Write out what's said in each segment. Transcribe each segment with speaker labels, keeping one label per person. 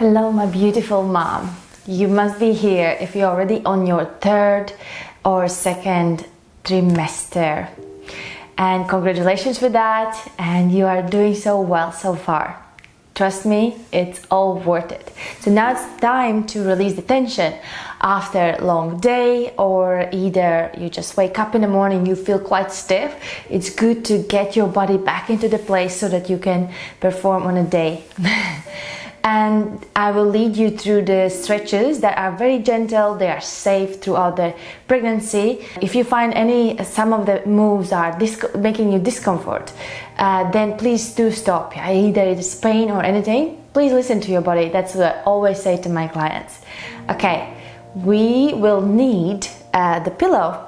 Speaker 1: Hello, my beautiful mom. You must be here if you're already on your third or second trimester. And congratulations with that, and you are doing so well so far. Trust me, it's all worth it. So now it's time to release the tension after a long day, or either you just wake up in the morning, you feel quite stiff. It's good to get your body back into the place so that you can perform on a day. And I will lead you through the stretches that are very gentle. They are safe throughout the pregnancy. If you find some of the moves are making you discomfort, then please do stop. Either it is pain or anything, please listen to your body. That's what I always say to my clients. Okay, we will need the pillow,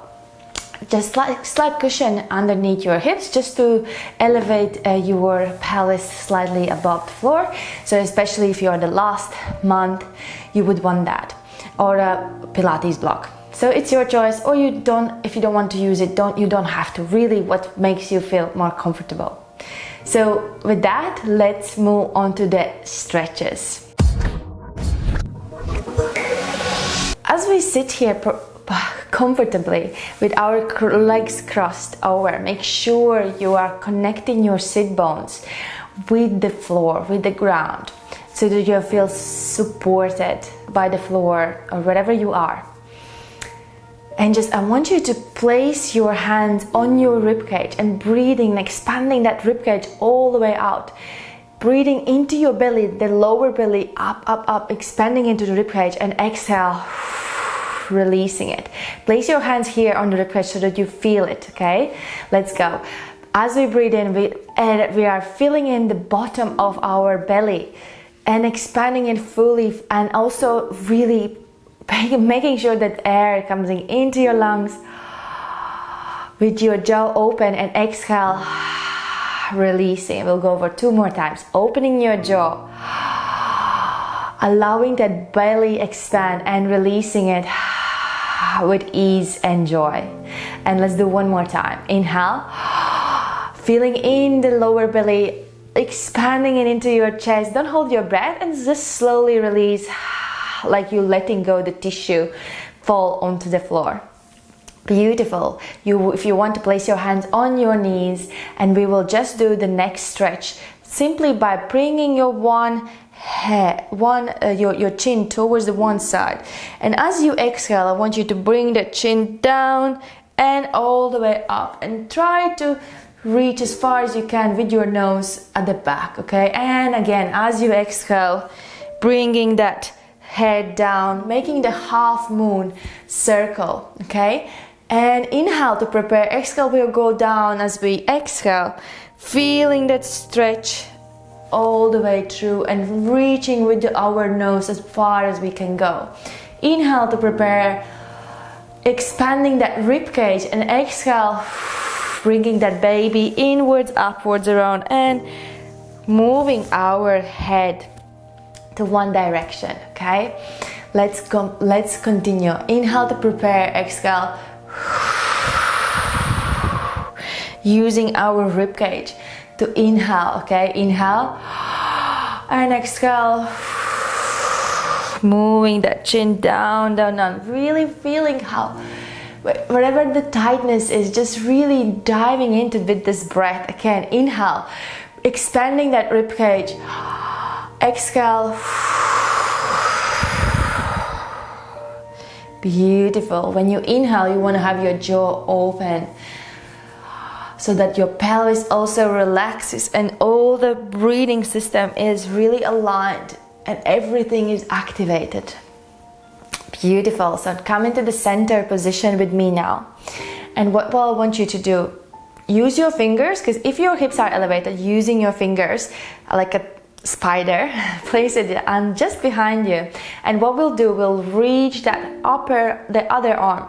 Speaker 1: just like slight cushion underneath your hips, just to elevate your pelvis slightly above the floor. So especially if you're the last month, you would want that, or a Pilates block. So it's your choice, or if you don't want to use it, you don't have to. Really, what makes you feel more comfortable. So with that, let's move on to the stretches. As we sit here comfortably with our legs crossed over, make sure you are connecting your sit bones with the floor, with the ground, so that you feel supported by the floor or wherever you are. And I want you to place your hands on your ribcage and breathing, expanding that ribcage all the way out. Breathing into your belly, the lower belly, up, up, up, expanding into the ribcage, and exhale, releasing it. Place your hands here on the ribcage so that you feel it, okay? Let's go. As we breathe in, we are filling in the bottom of our belly and expanding it fully, and also really making sure that air comes into your lungs with your jaw open, and exhale, releasing. We'll go over 2 more times. Opening your jaw, allowing that belly expand, and releasing it with ease and joy. And let's do 1 more time. Inhale, feeling in the lower belly, expanding it into your chest. Don't hold your breath, and just slowly release, like you're letting go the tissue fall onto the floor. Beautiful. If you want to place your hands on your knees, and we will just do the next stretch simply by bringing your your chin towards the one side, and as you exhale, I want you to bring the chin down and all the way up, and try to reach as far as you can with your nose at the back, okay? And again, as you exhale, bringing that head down, making the half moon circle, okay? And inhale to prepare. Exhale will go down as we exhale, feeling that stretch all the way through and reaching with our nose as far as we can go. Inhale to prepare, expanding that rib cage, and exhale, bringing that baby inwards, upwards, around, and moving our head to one direction, okay? Let's continue. Inhale to prepare, exhale, using our rib cage to inhale, okay? Inhale and exhale, moving that chin down, down, down. Really feeling how, wherever the tightness is, just really diving into with this breath. Again, inhale, expanding that rib cage. Exhale. Beautiful. When you inhale, you want to have your jaw open so that your pelvis also relaxes and all the breathing system is really aligned and everything is activated. Beautiful. So come into the center position with me now. And what I want you to do, use your fingers, because if your hips are elevated, using your fingers like a spider, place it just behind you, and what we'll do, we'll reach the other arm,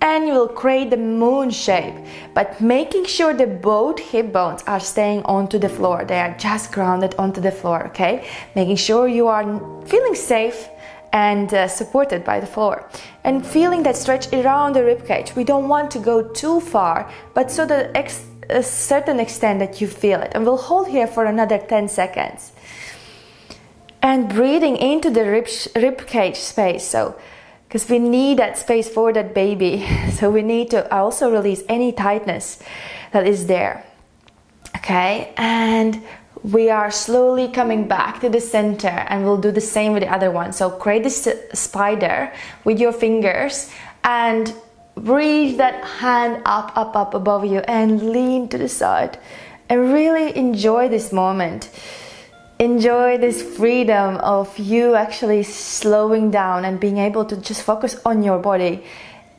Speaker 1: and you will create the moon shape, but making sure that both hip bones are staying onto the floor. They are just grounded onto the floor, okay? Making sure you are feeling safe and supported by the floor, and feeling that stretch around the ribcage. We don't want to go too far, but so that a certain extent that you feel it. And we'll hold here for another 10 seconds. And breathing into the rib cage space. So, because we need that space for that baby. So we need to also release any tightness that is there. Okay, and we are slowly coming back to the center, and we'll do the same with the other one. So create this spider with your fingers and reach that hand up above you and lean to the side and really enjoy this moment. Enjoy this freedom of you actually slowing down and being able to just focus on your body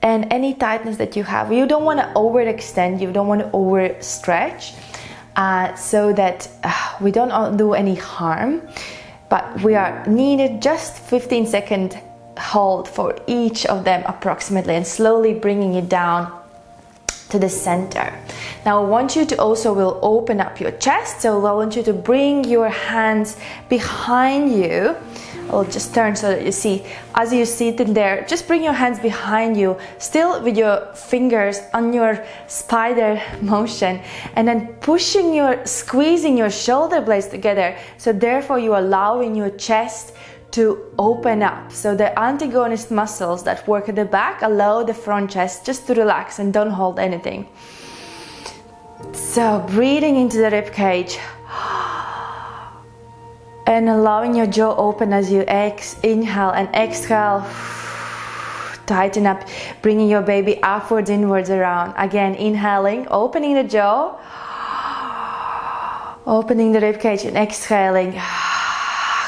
Speaker 1: and any tightness that you have. You don't want to overextend, you don't want to overstretch, so that we don't do any harm, but we are needed just 15-second hold for each of them approximately, and slowly bringing it down to the center. Now I want you to also will open up your chest, so I want you to bring your hands behind you. I'll just turn so that you see, as you sit in there, just bring your hands behind you, still with your fingers on your spider motion, and then squeezing your shoulder blades together, so therefore you are allowing your chest to open up. So the antagonist muscles that work at the back allow the front chest just to relax and don't hold anything. So breathing into the rib cage and allowing your jaw open as you inhale and exhale. Tighten up, bringing your baby upwards, inwards, around. Again, inhaling, opening the jaw, opening the rib cage, and exhaling,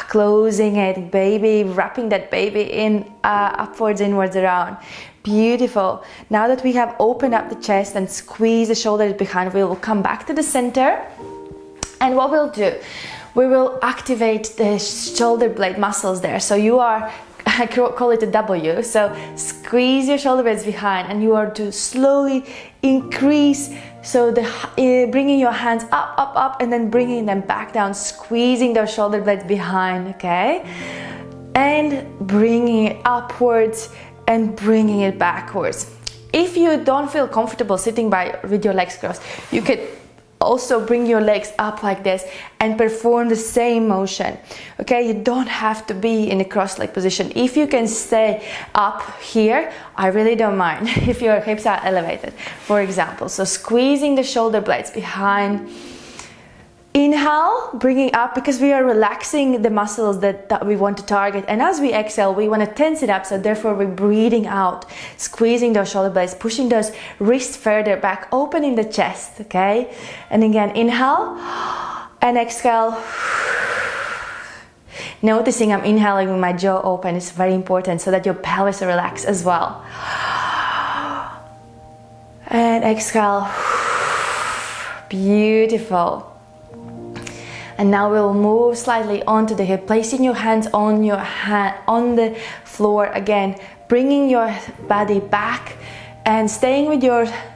Speaker 1: closing it, baby, wrapping that baby in, upwards, inwards, around. Beautiful. Now that we have opened up the chest and squeeze the shoulders behind, we will come back to the center. And what we'll do, we will activate the shoulder blade muscles there. So you are, I call it a W. So squeeze your shoulder blades behind, and you are to slowly increase. So bringing your hands up, and then bringing them back down, squeezing those shoulder blades behind, okay? And bringing it upwards and bringing it backwards. If you don't feel comfortable sitting with your legs crossed, you could also bring your legs up like this and perform the same motion. Okay, you don't have to be in a cross-leg position. If you can stay up here, I really don't mind if your hips are elevated, for example. So squeezing the shoulder blades behind. Inhale, bringing up, because we are relaxing the muscles that we want to target, and as we exhale we want to tense it up, so therefore we're breathing out, squeezing those shoulder blades, pushing those wrists further back, opening the chest, okay? And again, inhale and exhale. Noticing I'm inhaling with my jaw open is very important, so that your pelvis is relaxed as well. And exhale. Beautiful. And now we'll move slightly onto the hip, placing your hands on on the floor again, bringing your body back and staying with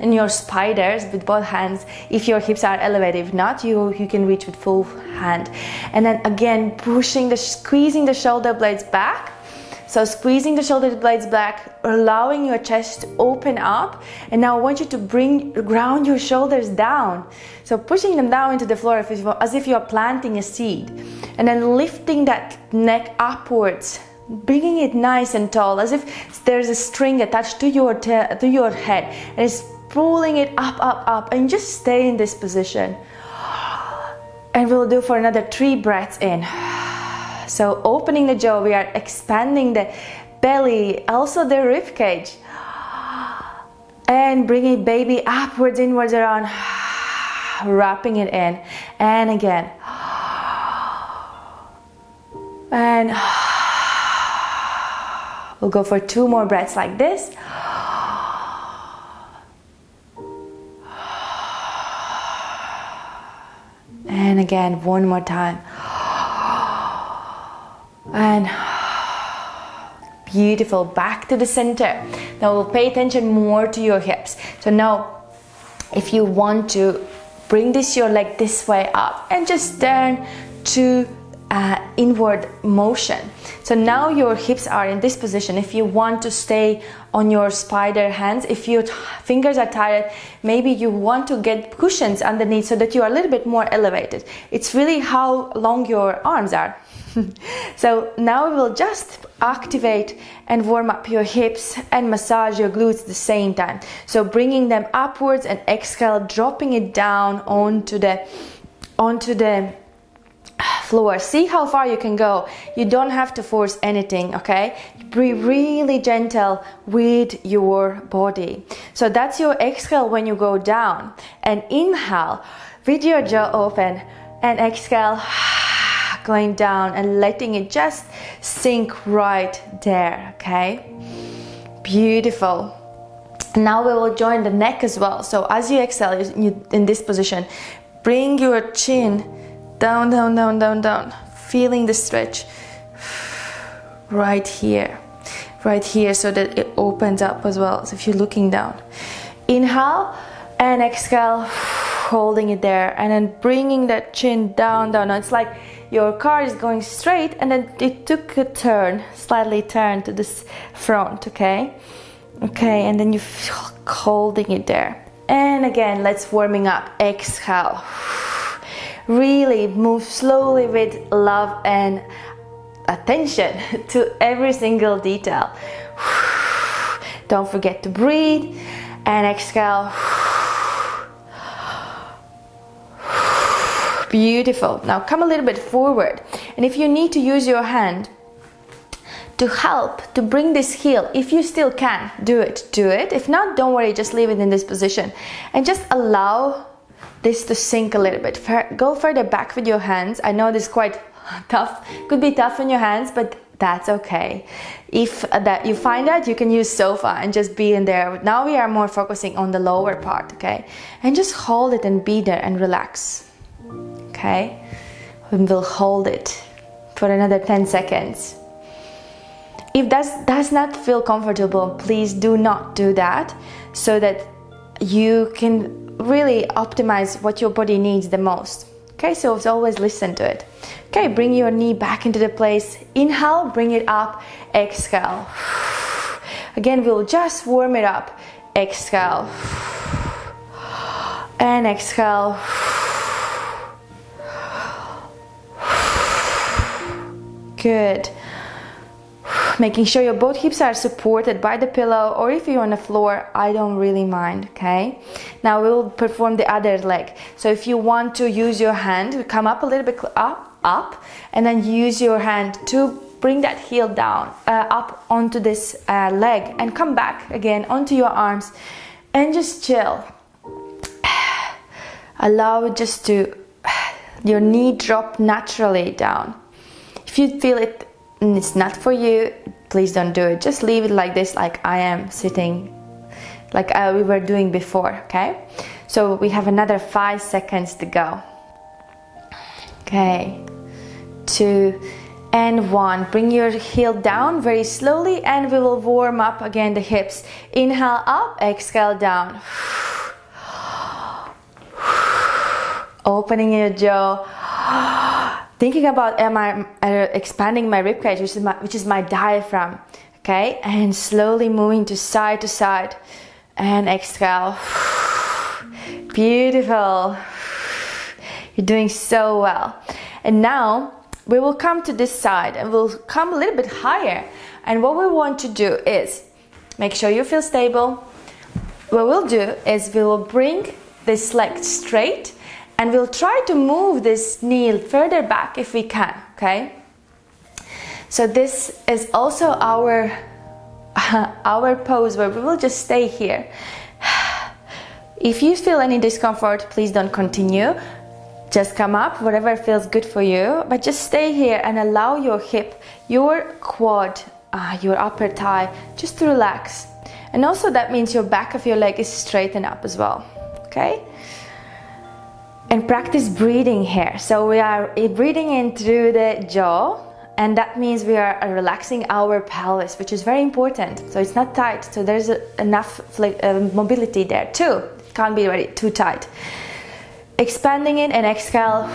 Speaker 1: in your spiders with both hands if your hips are elevated. If not, you can reach with full hand. And then again, squeezing the shoulder blades back. So squeezing the shoulder blades back, allowing your chest to open up. And now I want you to ground your shoulders down. So pushing them down into the floor as if you are planting a seed. And then lifting that neck upwards, bringing it nice and tall, as if there's a string attached to your head. And it's pulling it up, and just stay in this position. And we'll do for another 3 breaths in. So opening the jaw, we are expanding the belly, also the rib cage. And bringing baby upwards, inwards, around, wrapping it in. And again. And we'll go for 2 more breaths like this. And again, 1 more time. And beautiful, back to the center. Now we'll pay attention more to your hips. So now if you want to bring your leg this way up and just turn to inward motion. So now your hips are in this position. If you want to stay on your spider hands, if your fingers are tired, maybe you want to get cushions underneath so that you are a little bit more elevated. It's really how long your arms are. So now we will just activate and warm up your hips and massage your glutes at the same time. So bringing them upwards and exhale, dropping it down onto the floor. See how far you can go. You don't have to force anything, okay? Be really gentle with your body. So that's your exhale when you go down. And inhale with your jaw open, and exhale going down and letting it just sink right there, okay? Beautiful. Now we will join the neck as well. So as you exhale, you in this position, bring your chin down, down, down, down, down, feeling the stretch right here, so that it opens up as well. So if you're looking down, inhale and exhale, holding it there, and then bringing that chin down, down. Now it's like your car is going straight and then it took a turn, slightly turn to this front, okay? Okay, and then you holding it there. And again, let's warming up, exhale. Really move slowly with love and attention to every single detail. Don't forget to breathe and exhale. Beautiful. Now come a little bit forward, and if you need to use your hand to help to bring this heel, if you still can, do it. If not, don't worry, just leave it in this position and just allow this to sink a little bit. Go further back with your hands. I know this is quite tough, could be tough in your hands, but that's okay. If that you find that, you can use sofa and just be in there. Now we are more focusing on the lower part, okay? And just hold it and be there and relax, okay? And we'll hold it for another 10 seconds. If that does not feel comfortable, please do not do that, so that you can really optimize what your body needs the most. Okay, so always listen to it. Okay, bring your knee back into the place. Inhale, bring it up, exhale. Again, we'll just warm it up. Exhale. And exhale. Good. Making sure your both hips are supported by the pillow, or if you're on the floor, I don't really mind, okay? Now we'll perform the other leg. So if you want to use your hand, come up a little bit up, and then use your hand to bring that heel down, up onto this leg, and come back again onto your arms, and just chill. Allow it just to, your knee drop naturally down. If you feel it, and it's not for you, please don't do it. Just leave it like this, like I am sitting, like we were doing before, okay? So we have another 5 seconds to go. Okay, 2 and 1. Bring your heel down very slowly, and we will warm up again the hips. Inhale up, exhale down. Opening your jaw. Thinking about, am I expanding my ribcage, which is my diaphragm, okay? And slowly moving to side, and exhale. Beautiful. You're doing so well. And now we will come to this side, and we'll come a little bit higher. And what we want to do is make sure you feel stable. What we'll do is we will bring this leg straight, and we'll try to move this knee further back if we can, okay? So this is also our pose where we will just stay here. If you feel any discomfort, please don't continue. Just come up, whatever feels good for you, but just stay here and allow your hip, your quad, your upper thigh, just to relax. And also that means your back of your leg is straightened up as well, okay? And practice breathing here. So we are breathing in through the jaw, and that means we are relaxing our pelvis, which is very important. So it's not tight, so there's enough mobility there too. It can't be really too tight. Expanding it, and exhale,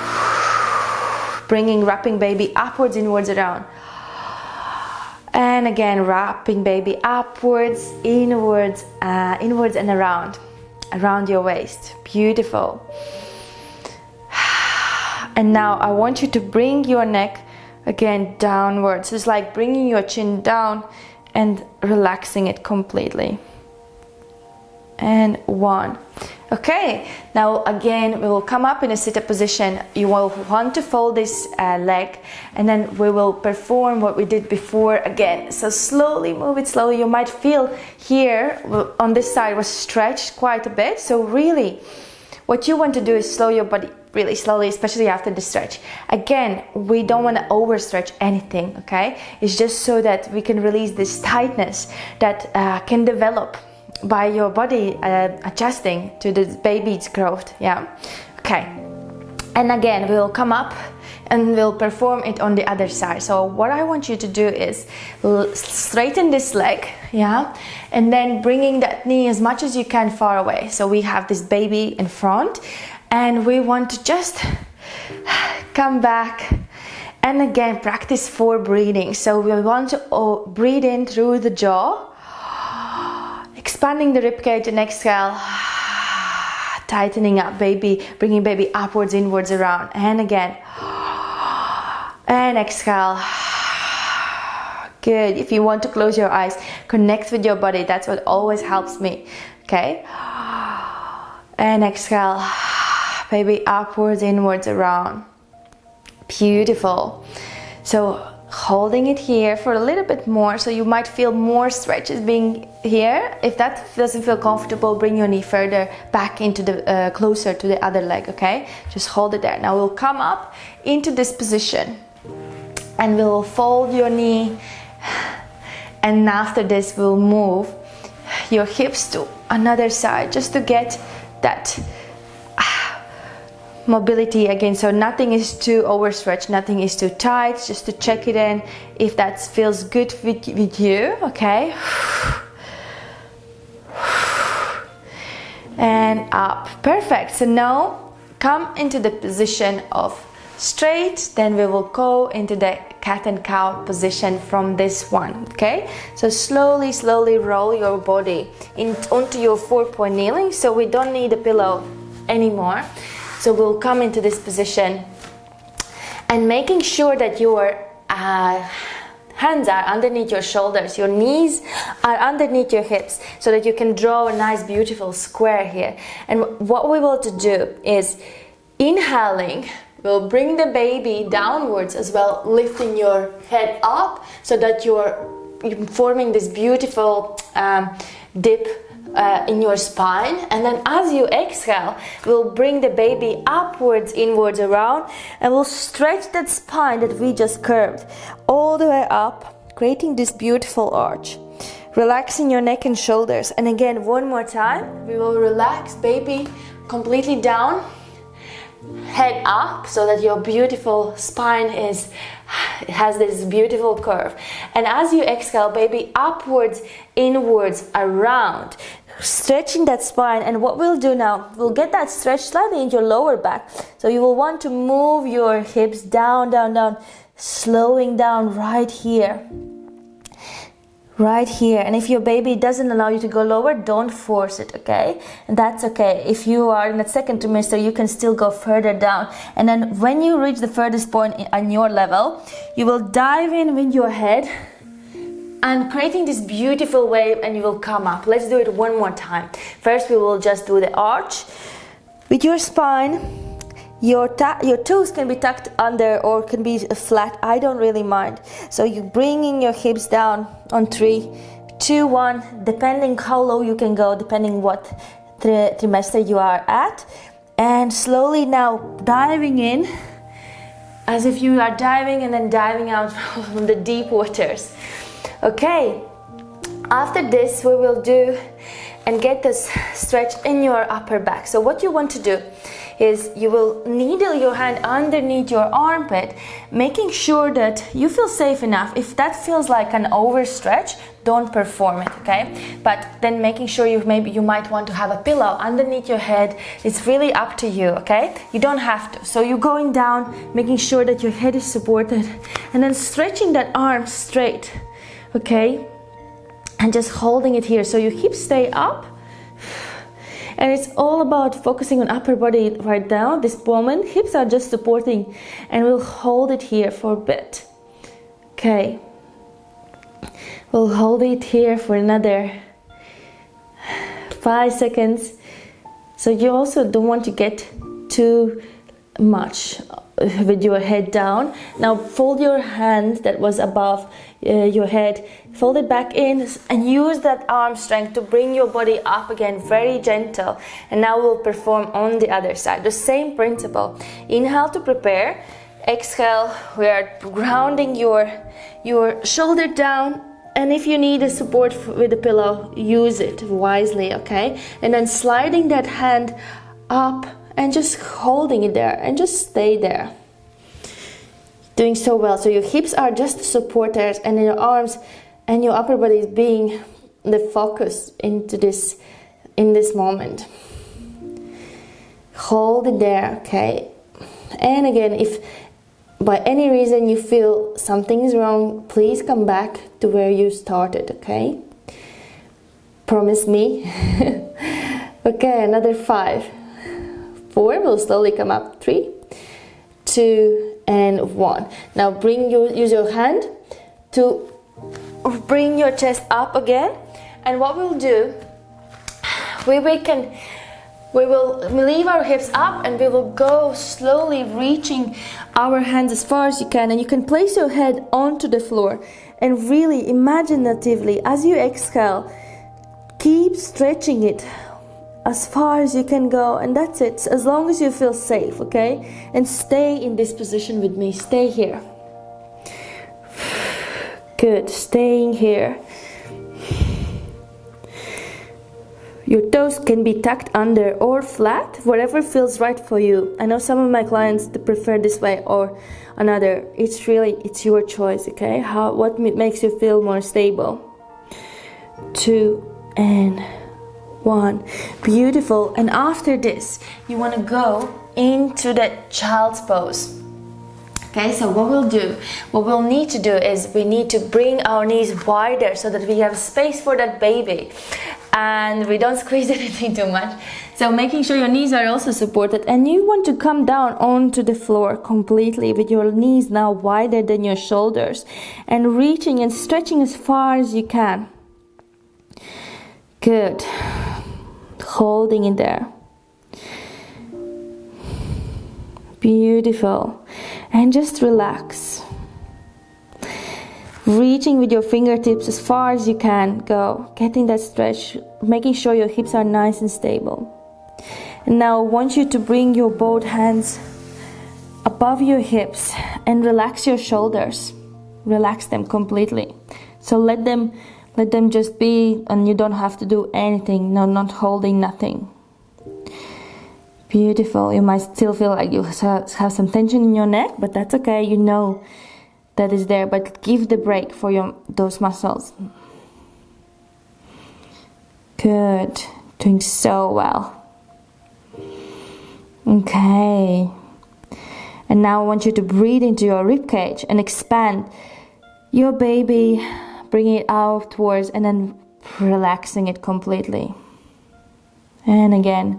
Speaker 1: bringing wrapping baby upwards, inwards, around. And again, wrapping baby upwards, inwards, inwards and around your waist. Beautiful. And now I want you to bring your neck Again, downwards. It's like bringing your chin down and relaxing it completely. And 1. Okay, now again we will come up in a sit-up position. You will want to fold this leg, and then we will perform what we did before again. So slowly move it slowly. You might feel here on this side was stretched quite a bit. So really what you want to do is slow your body really slowly, especially after the stretch. Again, we don't want to overstretch anything, okay? It's just so that we can release this tightness that can develop by your body adjusting to the baby's growth. Yeah, okay. And again, we will come up and we'll perform it on the other side. So what I want you to do is straighten this leg, yeah, and then bringing that knee as much as you can far away. So we have this baby in front, and we want to just come back. And again, practice 4 breathing. So we want to breathe in through the jaw, expanding the ribcage, and exhale, tightening up baby, bringing baby upwards, inwards, around, and again, and exhale. Good. If you want to close your eyes, connect with your body. That's what always helps me. Okay, and exhale, baby upwards, inwards, around. Beautiful. So holding it here for a little bit more, so you might feel more stretches being here. If that doesn't feel comfortable, bring your knee further back into the closer to the other leg. Okay, just hold it there. Now we'll come up into this position and we'll fold your knee, and after this we'll move your hips to another side just to get that mobility again. So nothing is too overstretched, nothing is too tight, just to check it in if that feels good with you. Okay, and up. Perfect. So now come into the position of straight, then we will go into the cat and cow position from this one. Okay, so slowly roll your body onto your 4-point kneeling, so we don't need a pillow anymore. So we'll come into this position and making sure that your hands are underneath your shoulders, your knees are underneath your hips, so that you can draw a nice beautiful square here. And what we will do is inhaling, we'll bring the baby downwards as well, lifting your head up so that you're forming this beautiful dip in your spine. And then as you exhale, we'll bring the baby upwards, inwards, around, and we'll stretch that spine that we just curved all the way up, creating this beautiful arch, relaxing your neck and shoulders. And again, one more time, we will relax baby completely down, head up, so that your beautiful spine has this beautiful curve. And as you exhale, baby upwards, inwards, around, stretching that spine. And what we'll do now, we'll get that stretch slightly into your lower back, so you will want to move your hips down, slowing down right here. And if your baby doesn't allow you to go lower, don't force it, okay? And that's okay. If you are in the second trimester, you can still go further down. And then when you reach the furthest point on your level, you will dive in with your head and creating this beautiful wave, and you will come up. Let's do it one more time. First, we will just do the arch with your spine. Your toes can be tucked under or can be flat. I don't really mind. So you're bringing your hips down on 3, 2, 1, depending how low you can go, depending what trimester you are at. And slowly now diving in, as if you are diving and then diving out from the deep waters. Okay, after this we will do and get this stretch in your upper back. So what you want to do is you will needle your hand underneath your armpit, making sure that you feel safe enough. If that feels like an overstretch, don't perform it, okay? But then making sure you might want to have a pillow underneath your head. It's really up to you, okay? You don't have to. So you're going down, making sure that your head is supported, and then stretching that arm straight, okay? And just holding it here so your hips stay up. And it's all about focusing on upper body right now, this moment. Hips are just supporting, and we'll hold it here for a bit. Okay, we'll hold it here for another 5 seconds. So you also don't want to get too much with your head down. Now fold your hand that was above your head, fold it back in, and use that arm strength to bring your body up again, very gentle. And now we'll perform on the other side, the same principle. Inhale to prepare, exhale, we are grounding your shoulder down, and if you need a support with a pillow, use it wisely, okay? And then sliding that hand up and just holding it there and just stay there. Doing so well. So your hips are just the supporters, and your arms and your upper body is being the focus into this, in this moment. Hold it there, okay? And again, if by any reason you feel something is wrong, please come back to where you started, okay? Promise me. Okay, another 5, 4, we'll slowly come up. 3, 2, and 1. Now use your hand to bring your chest up again, and what we'll do, we will leave our hips up, and we will go slowly reaching our hands as far as you can, and you can place your head onto the floor, and really imaginatively as you exhale, keep stretching it as far as you can go, and that's it, as long as you feel safe, okay? And stay in this position with me, stay here. Good, staying here. Your toes can be tucked under or flat, whatever feels right for you. I know some of my clients prefer this way or another. It's your choice, okay? What makes you feel more stable. 2 and 1. Beautiful. And after this, you want to go into that child's pose. Okay, so what we'll need to do is we need to bring our knees wider so that we have space for that baby, and we don't squeeze anything too much. So making sure your knees are also supported, and you want to come down onto the floor completely with your knees now wider than your shoulders, and reaching and stretching as far as you can. Good. Holding it there. Beautiful. And just relax. Reaching with your fingertips as far as you can go. Getting that stretch, making sure your hips are nice and stable. And now I want you to bring your both hands above your hips and relax your shoulders. Relax them completely. So let them just be, and you don't have to do anything. No, not holding nothing. Beautiful. You might still feel like you have some tension in your neck, but that's okay. You know that is there, but give the break for those muscles. Good. Doing so well. Okay. And now I want you to breathe into your rib cage and expand your baby, bringing it outwards and then relaxing it completely. And again.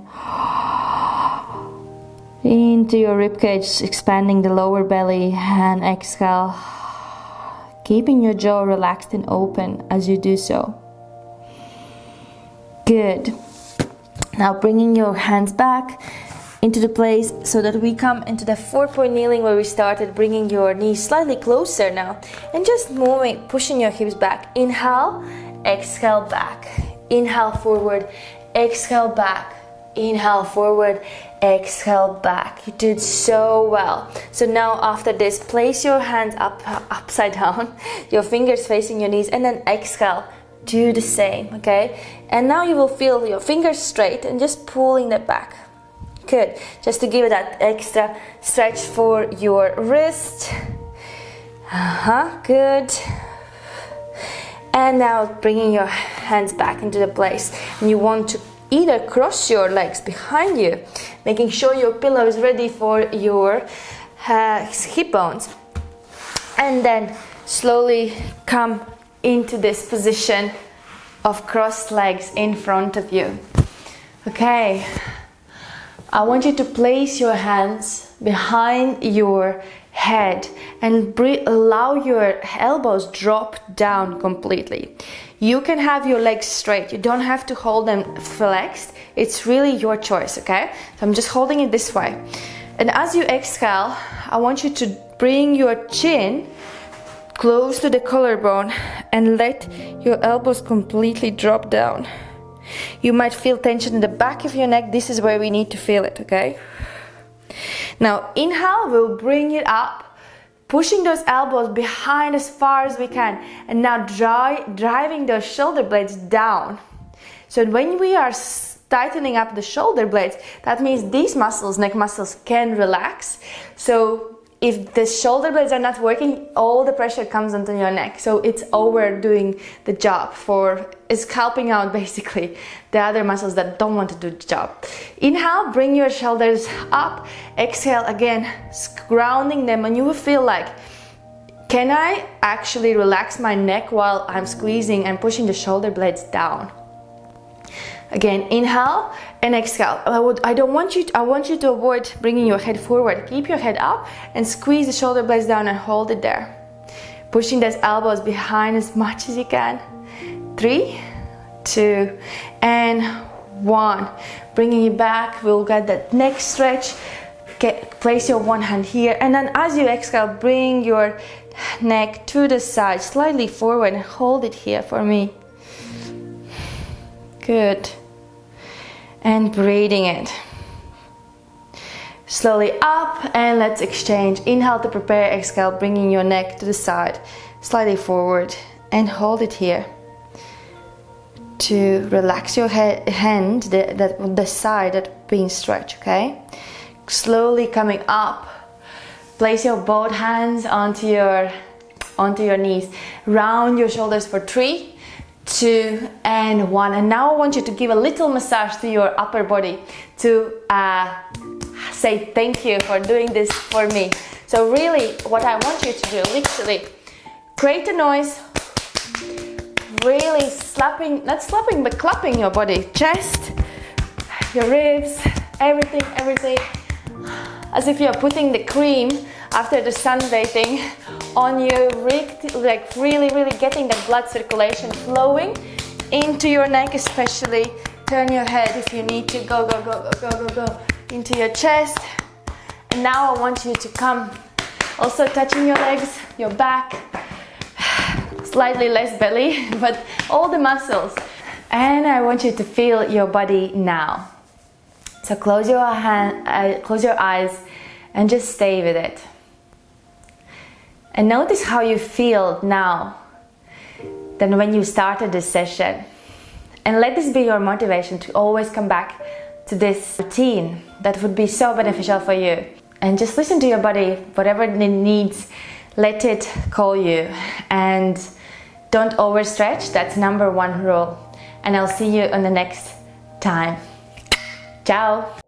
Speaker 1: Into your ribcage, expanding the lower belly, and exhale, keeping your jaw relaxed and open as you do so. Good. Now bringing your hands back into the place so that we come into the 4-point kneeling where we started, bringing your knees slightly closer now, and just moving, pushing your hips back. Inhale, exhale back. Inhale forward, exhale back. Inhale forward, exhale back. You did so well. So now after this, place your hands upside down, your fingers facing your knees, and then exhale. Do the same, okay? And now you will feel your fingers straight and just pulling that back. Good. Just to give it that extra stretch for your wrist. Good. And now bringing your hands back into the place. And you want to either cross your legs behind you, making sure your pillow is ready for your hip bones, and then slowly come into this position of crossed legs in front of you. Okay, I want you to place your hands behind your head and allow your elbows drop down completely. You can have your legs straight. You don't have to hold them flexed. It's really your choice, okay? So I'm just holding it this way. And as you exhale, I want you to bring your chin close to the collarbone and let your elbows completely drop down. You might feel tension in the back of your neck. This is where we need to feel it, okay? Now inhale, we'll bring it up, pushing those elbows behind as far as we can, and now driving those shoulder blades down. So when we are tightening up the shoulder blades, that means these muscles, neck muscles, can relax. So if the shoulder blades are not working, all the pressure comes onto your neck. So it's overdoing the job it's helping out basically the other muscles that don't want to do the job. Inhale, bring your shoulders up. Exhale again, grounding them, and you will feel like, can I actually relax my neck while I'm squeezing and pushing the shoulder blades down? Again, inhale and exhale. I want you to avoid bringing your head forward. Keep your head up and squeeze the shoulder blades down and hold it there. Pushing those elbows behind as much as you can. 3, 2, and 1. Bringing it back. We'll get that neck stretch. Place your one hand here, and then as you exhale, bring your neck to the side, slightly forward, and hold it here for me. Good. And breathing it. Slowly up, and let's exchange. Inhale to prepare, exhale, bringing your neck to the side, slightly forward, and hold it here. To relax your hand, the side that's being stretched, okay? Slowly coming up. Place your both hands onto your knees. Round your shoulders for 3, 2, and 1. And now I want you to give a little massage to your upper body to say thank you for doing this for me. So really what I want you to do, literally create a noise, really not slapping but clapping your body, chest, your ribs, everything, as if you're putting the cream after the sunbathing on you, like really getting the blood circulation flowing into your neck, especially. Turn your head if you need to. Go into your chest. And now I want you to come, also touching your legs, your back, slightly less belly, but all the muscles. And I want you to feel your body now. So close your eyes and just stay with it. And notice how you feel now than when you started this session. And let this be your motivation to always come back to this routine that would be so beneficial for you. And just listen to your body, whatever it needs, let it call you. And don't overstretch, that's number 1 rule. And I'll see you on the next time. Ciao!